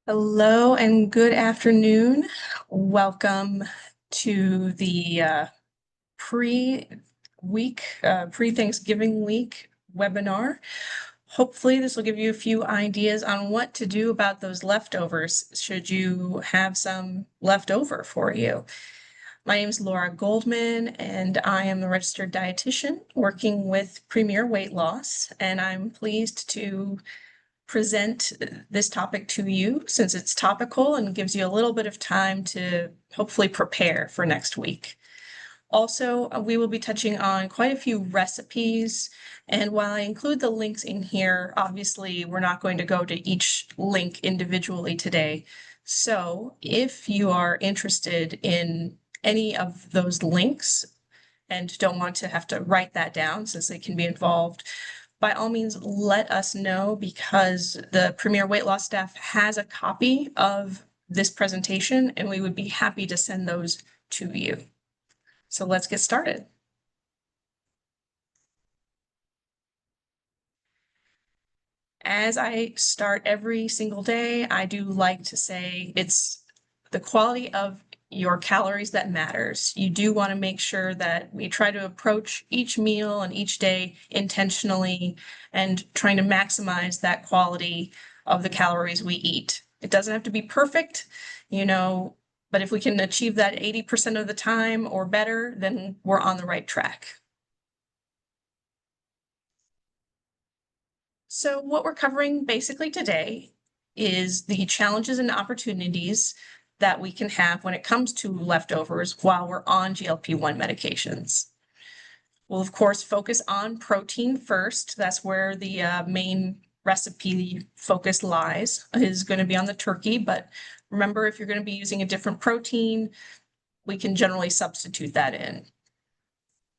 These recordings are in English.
Hello and good afternoon. Welcome to the pre-Thanksgiving week webinar. Hopefully, this will give you a few ideas on what to do about those leftovers, should you have some left over for you. My name is Laura Goldman, and I am the Registered Dietitian working with Premier Weight Loss, and I'm pleased to present this topic to you since it's topical and gives you a little bit of time to hopefully prepare for next week. Also, we will be touching on quite a few recipes, and while I include the links in here, obviously we're not going to go to each link individually today. So if you are interested in any of those links and don't want to have to write that down since they can be involved, by all means, let us know, because the Premier Weight Loss staff has a copy of this presentation and we would be happy to send those to you. So let's get started. As I start every single day, I do like to say it's the quality of your calories that matters. You do want to make sure that we try to approach each meal and each day intentionally and trying to maximize that quality of the calories we eat. It doesn't have to be perfect, but if we can achieve that 80% of the time or better, then we're on the right track. So what we're covering basically today is the challenges and opportunities that we can have when it comes to leftovers while we're on GLP-1 medications. We'll, of course, focus on protein first. That's where the main recipe focus lies, is going to be on the turkey. But remember, if you're going to be using a different protein, we can generally substitute that in.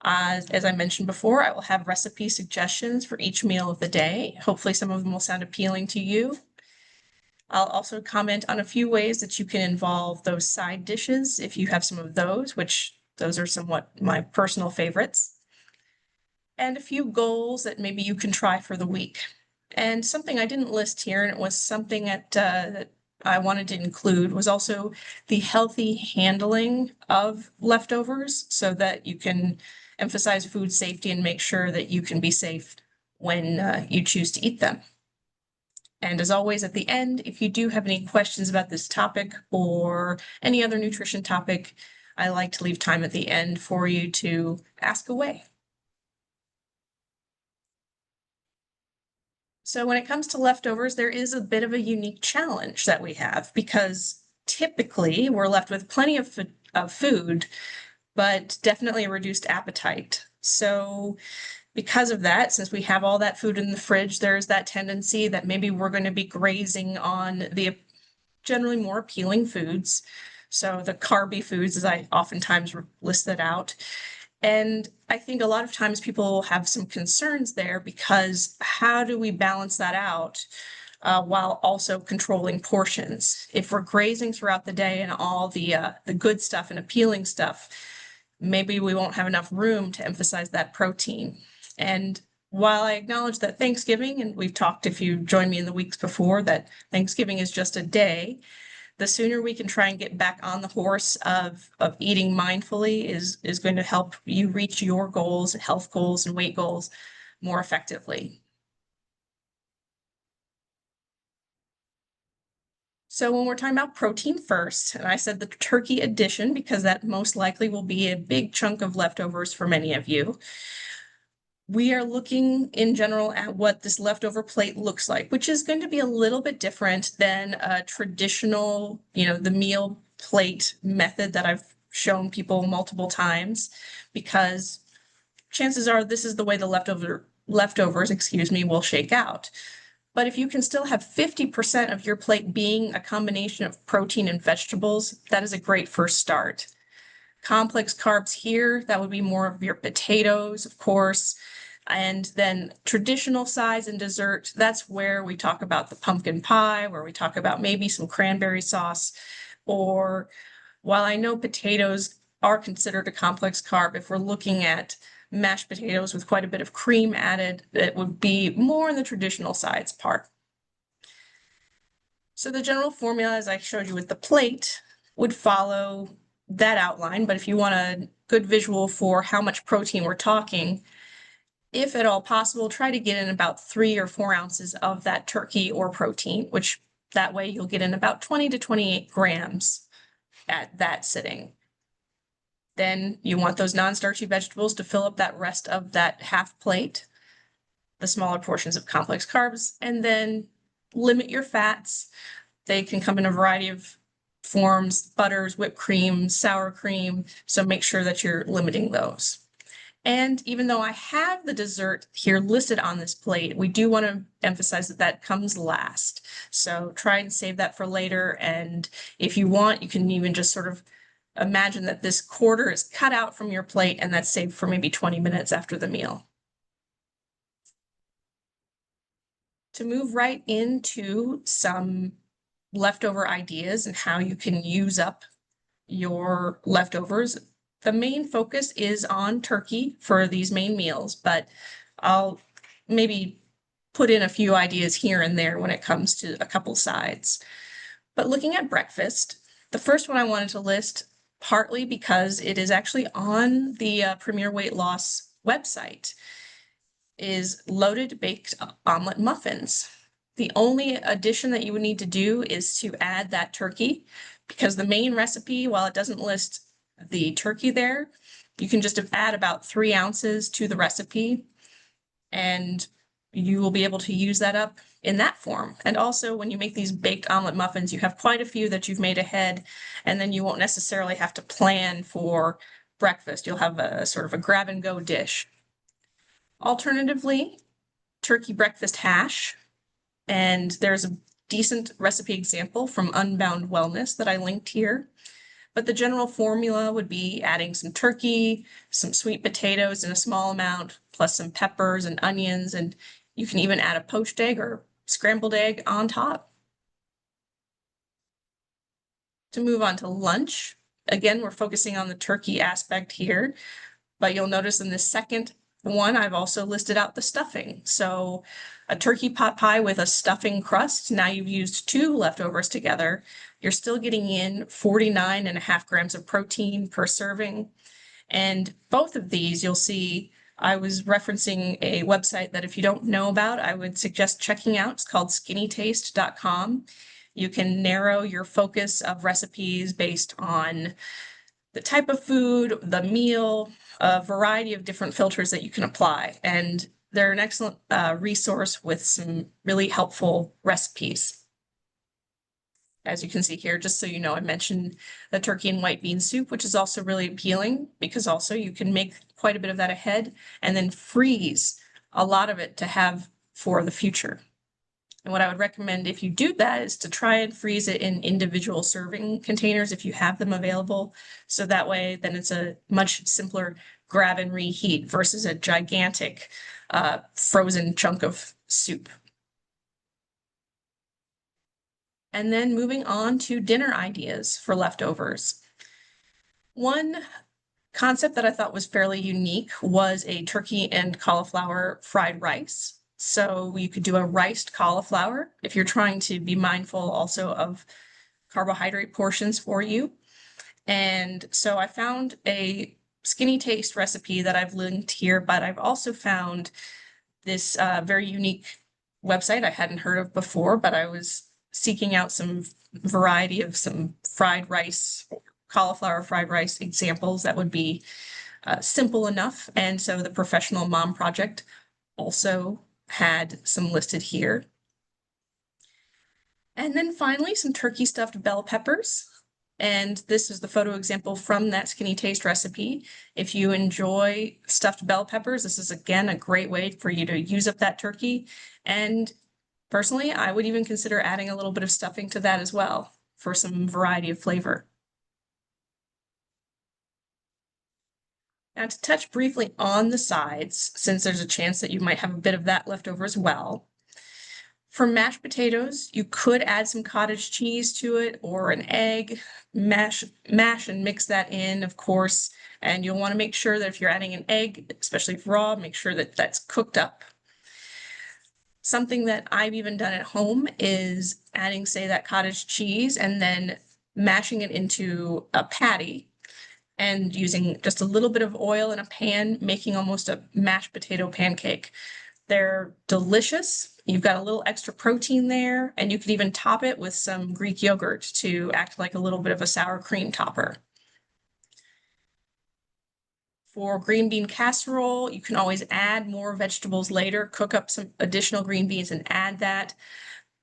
As I mentioned before, I will have recipe suggestions for each meal of the day. Hopefully some of them will sound appealing to you. I'll also comment on a few ways that you can involve those side dishes if you have some of those, which those are somewhat my personal favorites. And a few goals that maybe you can try for the week. And something I didn't list here, and it was something that I wanted to include, was also the healthy handling of leftovers so that you can emphasize food safety and make sure that you can be safe when you choose to eat them. And as always, at the end, if you do have any questions about this topic or any other nutrition topic, I like to leave time at the end for you to ask away. So when it comes to leftovers, there is a bit of a unique challenge that we have, because typically we're left with plenty of food, but definitely a reduced appetite. So because of that, since we have all that food in the fridge, there's that tendency that maybe we're going to be grazing on the generally more appealing foods. So the carby foods, as I oftentimes list that out. And I think a lot of times people have some concerns there, because how do we balance that out while also controlling portions? If we're grazing throughout the day and all the good stuff and appealing stuff, maybe we won't have enough room to emphasize that protein. And while I acknowledge that Thanksgiving, and we've talked, if you joined me in the weeks before, that Thanksgiving is just a day, the sooner we can try and get back on the horse of eating mindfully is going to help you reach your goals, health goals, and weight goals more effectively. So when we're talking about protein first, and I said the turkey addition because that most likely will be a big chunk of leftovers for many of you, we are looking in general at what this leftover plate looks like, which is going to be a little bit different than a traditional, the meal plate method that I've shown people multiple times, because chances are this is the way the leftovers, will shake out. But if you can still have 50% of your plate being a combination of protein and vegetables, that is a great first start. Complex carbs here, that would be more of your potatoes, of course. And then traditional sides and dessert, that's where we talk about the pumpkin pie, where we talk about maybe some cranberry sauce. Or while I know potatoes are considered a complex carb, if we're looking at mashed potatoes with quite a bit of cream added, it would be more in the traditional sides part. So the general formula, as I showed you with the plate, would follow that outline, but if you want a good visual for how much protein we're talking, if at all possible, try to get in about 3 or 4 ounces of that turkey or protein, which that way you'll get in about 20 to 28 grams at that sitting. Then you want those non-starchy vegetables to fill up that rest of that half plate, the smaller portions of complex carbs, and then limit your fats. They can come in a variety of forms, butters, whipped cream, sour cream, so make sure that you're limiting those. And even though I have the dessert here listed on this plate, we do want to emphasize that that comes last. So try and save that for later. And if you want, you can even just sort of imagine that this quarter is cut out from your plate and that's saved for maybe 20 minutes after the meal. To move right into some leftover ideas and how you can use up your leftovers, the main focus is on turkey for these main meals, but I'll maybe put in a few ideas here and there when it comes to a couple sides. But looking at breakfast, the first one I wanted to list, partly because it is actually on the Premier Weight Loss website, is loaded baked omelet muffins. The only addition that you would need to do is to add that turkey, because the main recipe, while it doesn't list the turkey there, you can just add about 3 ounces to the recipe and you will be able to use that up in that form. And also when you make these baked omelet muffins, you have quite a few that you've made ahead, and then you won't necessarily have to plan for breakfast. You'll have a sort of a grab and go dish. Alternatively, turkey breakfast hash. And there's a decent recipe example from Unbound Wellness that I linked here. But the general formula would be adding some turkey, some sweet potatoes in a small amount, plus some peppers and onions, and you can even add a poached egg or scrambled egg on top. To move on to lunch, again, we're focusing on the turkey aspect here, but you'll notice in the second one, I've also listed out the stuffing. So a turkey pot pie with a stuffing crust. Now you've used 2 leftovers together. You're still getting in 49.5 grams of protein per serving. And both of these, you'll see, I was referencing a website that if you don't know about, I would suggest checking out. It's called skinnytaste.com. You can narrow your focus of recipes based on the type of food, the meal, a variety of different filters that you can apply. And they're an excellent resource with some really helpful recipes. As you can see here, just so you know, I mentioned the turkey and white bean soup, which is also really appealing because also you can make quite a bit of that ahead and then freeze a lot of it to have for the future. And what I would recommend if you do that is to try and freeze it in individual serving containers if you have them available. So that way, then it's a much simpler grab and reheat versus a gigantic frozen chunk of soup. And then moving on to dinner ideas for leftovers. One concept that I thought was fairly unique was a turkey and cauliflower fried rice. So you could do a riced cauliflower if you're trying to be mindful also of carbohydrate portions for you. And so I found a Skinny Taste recipe that I've linked here, but I've also found this very unique website I hadn't heard of before, but I was seeking out some variety of some fried rice, cauliflower fried rice examples that would be simple enough. And so the Professional Mom Project also had some listed here. And then finally, some turkey stuffed bell peppers. And this is the photo example from that Skinny Taste recipe. If you enjoy stuffed bell peppers, this is again a great way for you to use up that turkey. And personally, I would even consider adding a little bit of stuffing to that as well for some variety of flavor. Now to touch briefly on the sides, since there's a chance that you might have a bit of that left over as well. For mashed potatoes, you could add some cottage cheese to it or an egg, mash and mix that in, of course. And you'll want to make sure that if you're adding an egg, especially if raw, make sure that that's cooked up. Something that I've even done at home is adding, say, that cottage cheese and then mashing it into a patty and using just a little bit of oil in a pan, making almost a mashed potato pancake. They're delicious. You've got a little extra protein there, and you could even top it with some Greek yogurt to act like a little bit of a sour cream topper. For green bean casserole, you can always add more vegetables later, cook up some additional green beans and add that.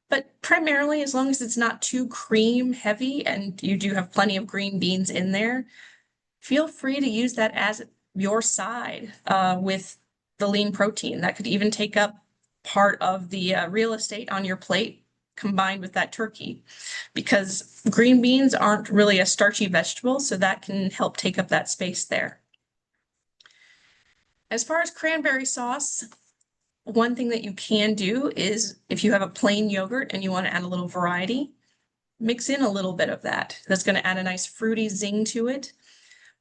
But primarily, as long as it's not too cream heavy and you do have plenty of green beans in there, feel free to use that as your side with the lean protein. That could even take up part of the real estate on your plate combined with that turkey, because green beans aren't really a starchy vegetable, so that can help take up that space there. As far as cranberry sauce, one thing that you can do is if you have a plain yogurt and you want to add a little variety, mix in a little bit of that. That's going to add a nice fruity zing to it.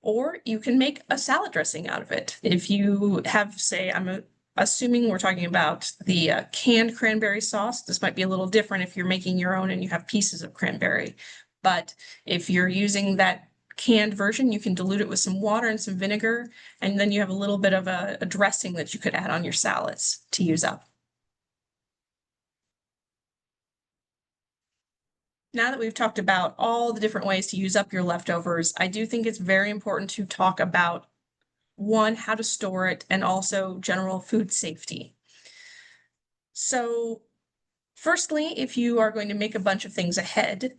Or you can make a salad dressing out of it. If you have, say, I'm assuming we're talking about the canned cranberry sauce. This might be a little different if you're making your own and you have pieces of cranberry. But if you're using that canned version, you can dilute it with some water and some vinegar, and then you have a little bit of a dressing that you could add on your salads to use up. Now that we've talked about all the different ways to use up your leftovers, I do think it's very important to talk about, one, how to store it, and also general food safety. So firstly, if you are going to make a bunch of things ahead,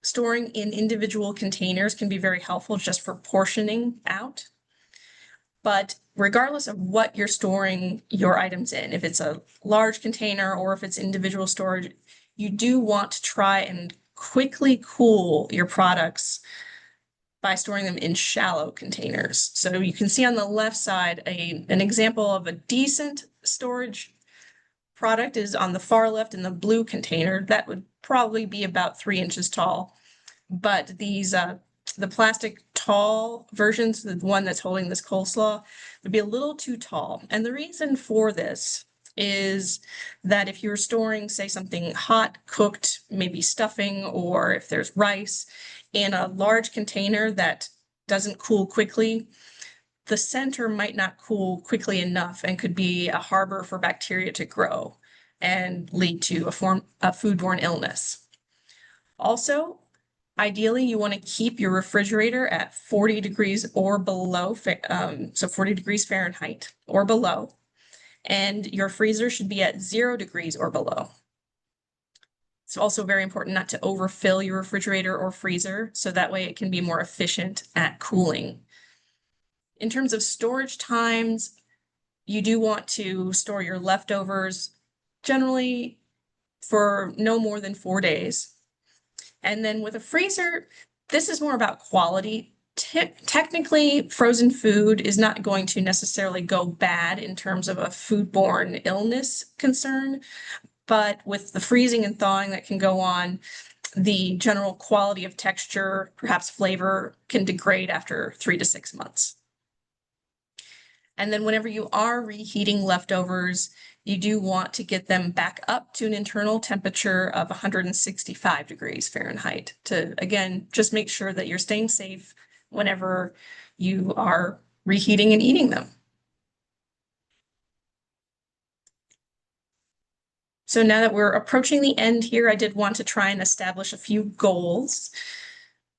storing in individual containers can be very helpful just for portioning out. But regardless of what you're storing your items in, if it's a large container or if it's individual storage, you do want to try and quickly cool your products by storing them in shallow containers. So you can see on the left side, an example of a decent storage product is on the far left in the blue container. That would probably be about 3 inches tall. But these, the plastic tall versions, the one that's holding this coleslaw, would be a little too tall. And the reason for this is that if you're storing, say, something hot, cooked, maybe stuffing, or if there's rice in a large container that doesn't cool quickly, the center might not cool quickly enough and could be a harbor for bacteria to grow and lead to a foodborne illness. Also, ideally, you want to keep your refrigerator at 40 degrees or below, so 40 degrees Fahrenheit or below, and your freezer should be at 0 degrees or below. It's also very important not to overfill your refrigerator or freezer, so that way it can be more efficient at cooling. In terms of storage times, you do want to store your leftovers generally for no more than 4 days. And then with a freezer, this is more about quality. Technically, frozen food is not going to necessarily go bad in terms of a foodborne illness concern, but with the freezing and thawing that can go on, the general quality of texture, perhaps flavor, can degrade after 3 to 6 months. And then whenever you are reheating leftovers, you do want to get them back up to an internal temperature of 165 degrees Fahrenheit to, again, just make sure that you're staying safe whenever you are reheating and eating them. So now that we're approaching the end here, I did want to try and establish a few goals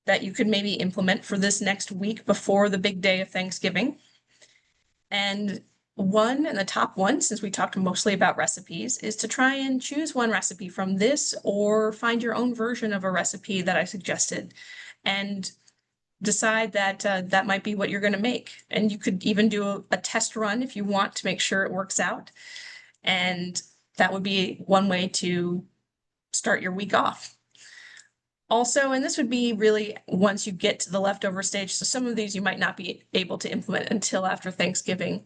that you could maybe implement for this next week before the big day of Thanksgiving. And the top one, since we talked mostly about recipes, is to try and choose one recipe from this or find your own version of a recipe that I suggested and decide that that might be what you're going to make. And you could even do a test run if you want to make sure it works out. And that would be one way to start your week off. Also, and this would be really once you get to the leftover stage, so some of these you might not be able to implement until after Thanksgiving,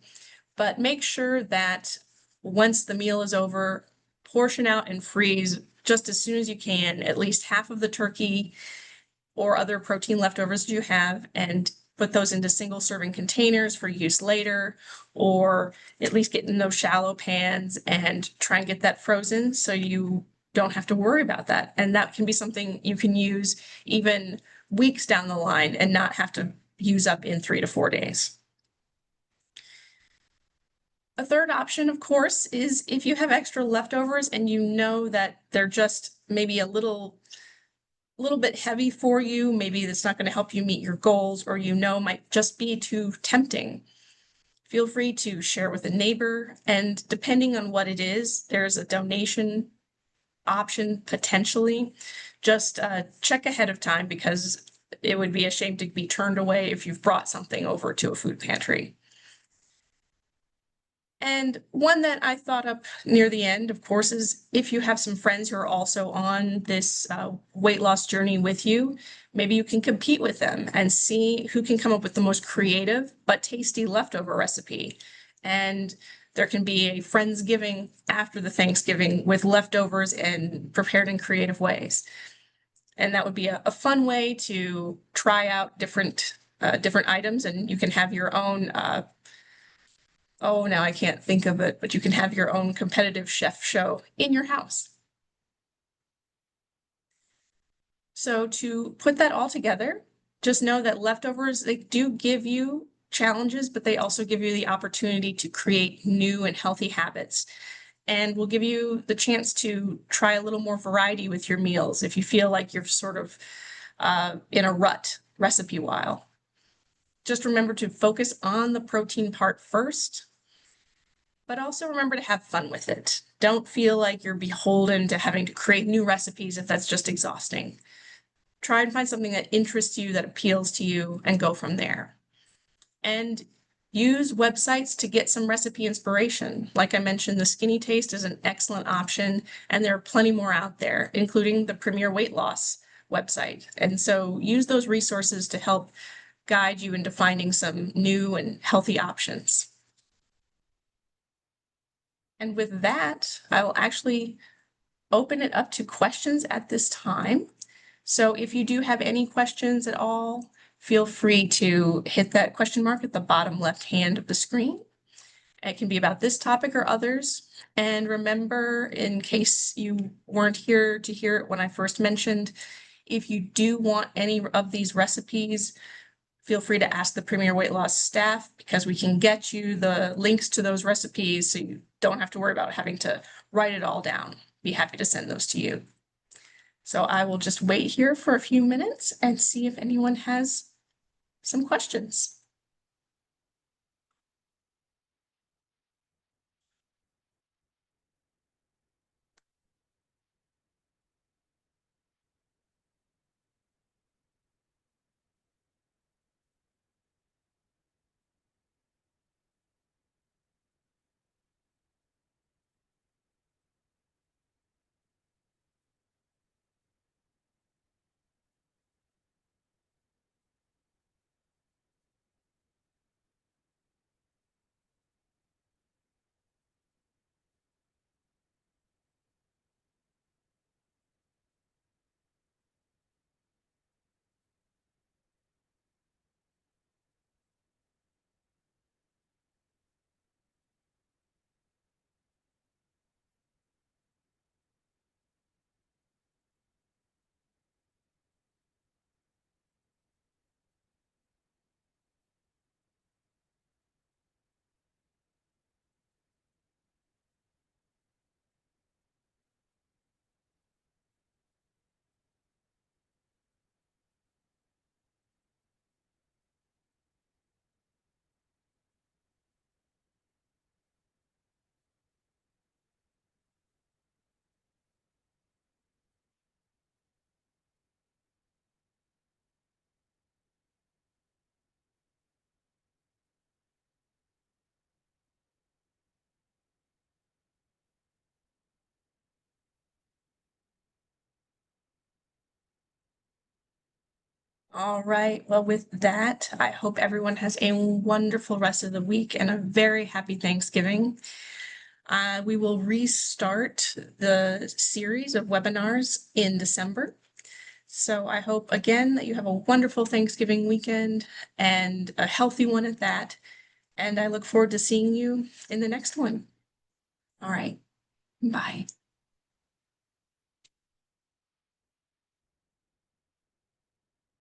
but make sure that once the meal is over, portion out and freeze just as soon as you can, at least half of the turkey or other protein leftovers you have, and put those into single serving containers for use later, or at least get in those shallow pans and try and get that frozen so you don't have to worry about that. And that can be something you can use even weeks down the line and not have to use up in 3 to 4 days. A third option, of course, is if you have extra leftovers and you know that they're just maybe a little bit heavy for you, maybe that's not going to help you meet your goals, or might just be too tempting. Feel free to share with a neighbor, and depending on what it is, there's a donation option potentially. Just check ahead of time, because it would be a shame to be turned away if you've brought something over to a food pantry. And one that I thought up near the end, of course, is if you have some friends who are also on this weight loss journey with you, maybe you can compete with them and see who can come up with the most creative but tasty leftover recipe. And there can be a Friendsgiving after the Thanksgiving with leftovers and prepared in creative ways. And that would be a fun way to try out different items, and you can have your own oh, now I can't think of it, but you can have your own competitive chef show in your house. So to put that all together, just know that leftovers, they do give you challenges, but they also give you the opportunity to create new and healthy habits, and will give you the chance to try a little more variety with your meals if you feel like you're sort of in a rut recipe-wise. Just remember to focus on the protein part first, but also remember to have fun with it. Don't feel like you're beholden to having to create new recipes if that's just exhausting. Try and find something that interests you, that appeals to you, and go from there. And use websites to get some recipe inspiration. Like I mentioned, the Skinny Taste is an excellent option, and there are plenty more out there, including the Premier Weight Loss website. And so use those resources to help guide you into finding some new and healthy options. And with that, I will actually open it up to questions at this time. So if you do have any questions at all, feel free to hit that question mark at the bottom left hand of the screen. It can be about this topic or others. And remember, in case you weren't here to hear it when I first mentioned, if you do want any of these recipes, feel free to ask the Premier Weight Loss staff, because we can get you the links to those recipes so you don't have to worry about having to write it all down. Be happy to send those to you. So I will just wait here for a few minutes and see if anyone has some questions. All right. Well, with that, I hope everyone has a wonderful rest of the week and a very happy Thanksgiving. We will restart the series of webinars in December. So I hope again that you have a wonderful Thanksgiving weekend and a healthy one at that. And I look forward to seeing you in the next one. All right. Bye.